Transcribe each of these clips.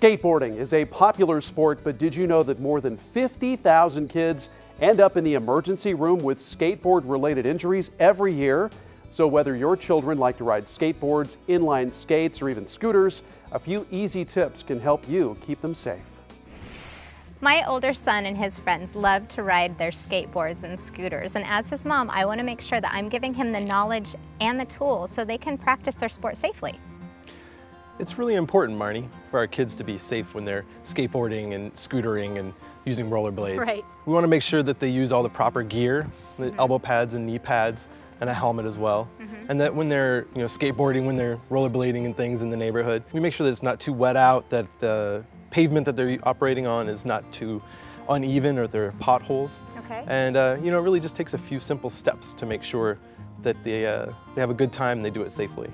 Skateboarding is a popular sport, but did you know that more than 50,000 kids end up in the emergency room with skateboard-related injuries every year? So whether your children like to ride skateboards, inline skates, or even scooters, a few easy tips can help you keep them safe. My older son and his friends love to ride their skateboards and scooters, and as his mom, I want to make sure that I'm giving him the knowledge and the tools so they can practice their sport safely. It's really important, Marnie, for our kids to be safe when they're skateboarding and scootering and using rollerblades. Right. We want to make sure that they use all the proper gear, the elbow pads and knee pads, and a helmet as well. And that when they're skateboarding, when they're rollerblading and things in the neighborhood, we make sure that it's not too wet out, that the pavement that they're operating on is not too uneven or there are potholes. Okay. And it really just takes a few simple steps to make sure that they have a good time and they do it safely.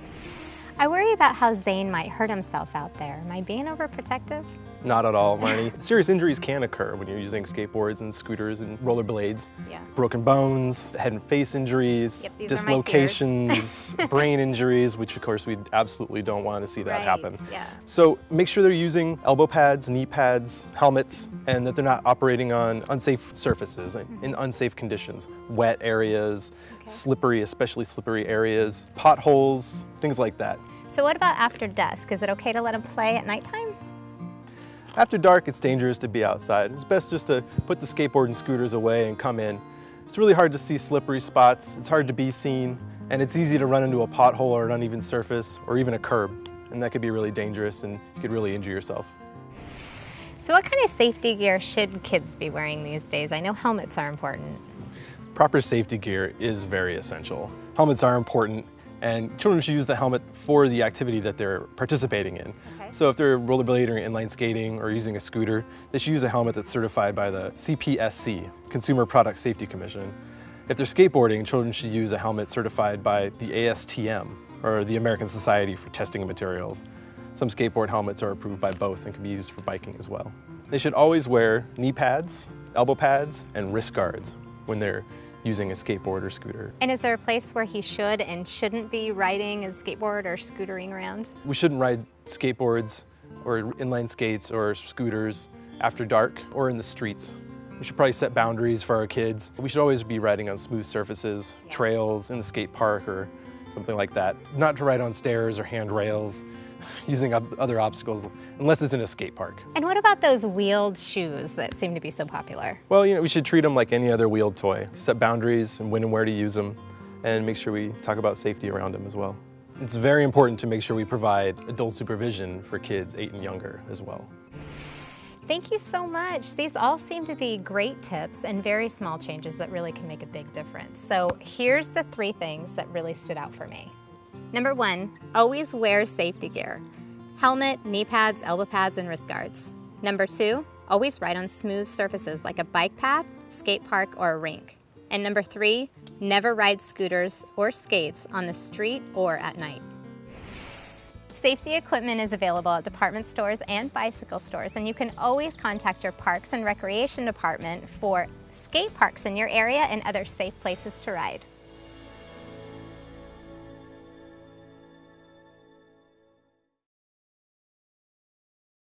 I worry about how Zane might hurt himself out there. Am I being overprotective? Not at all, Marnie. Serious injuries can occur when you're using skateboards and scooters and rollerblades. Yeah. Broken bones, head and face injuries, Yep, these dislocations, brain injuries, which of course we absolutely don't want to see that happen. Yeah. So make sure they're using elbow pads, knee pads, helmets, and that they're not operating on unsafe surfaces, in unsafe conditions. Wet areas, slippery, especially slippery areas, potholes, things like that. So what about after dusk? Is it okay to let him play at nighttime? After dark, it's dangerous to be outside. It's best just to put the skateboard and scooters away and come in. It's really hard to see slippery spots, it's hard to be seen, and it's easy to run into a pothole or an uneven surface or even a curb. And that could be really dangerous and you could really injure yourself. So what kind of safety gear should kids be wearing these days? I know helmets are important. Proper safety gear is very essential. Helmets are important, and children should use the helmet for the activity that they're participating in. Okay. So if they're rollerblading or inline skating or using a scooter, they should use a helmet that's certified by the CPSC, Consumer Product Safety Commission. If they're skateboarding, children should use a helmet certified by the ASTM, or the American Society for Testing of Materials. Some skateboard helmets are approved by both and can be used for biking as well. They should always wear knee pads, elbow pads, and wrist guards when they're using a skateboard or scooter. And is there a place where he should and shouldn't be riding his skateboard or scootering around? We shouldn't ride skateboards or inline skates or scooters after dark or in the streets. We should probably set boundaries for our kids. We should always be riding on smooth surfaces, trails, in the skate park or something like that. Not to ride on stairs or handrails, using other obstacles, unless it's in a skate park. And what about those wheeled shoes that seem to be so popular? Well, we should treat them like any other wheeled toy. Set boundaries and when and where to use them, and make sure we talk about safety around them as well. It's very important to make sure we provide adult supervision for kids 8 and younger as well. Thank you so much. These all seem to be great tips and very small changes that really can make a big difference. So here's the 3 things that really stood out for me. Number 1, always wear safety gear. Helmet, knee pads, elbow pads, and wrist guards. Number 2, always ride on smooth surfaces like a bike path, skate park, or a rink. And number 3, never ride scooters or skates on the street or at night. Safety equipment is available at department stores and bicycle stores, and you can always contact your Parks and Recreation Department for skate parks in your area and other safe places to ride.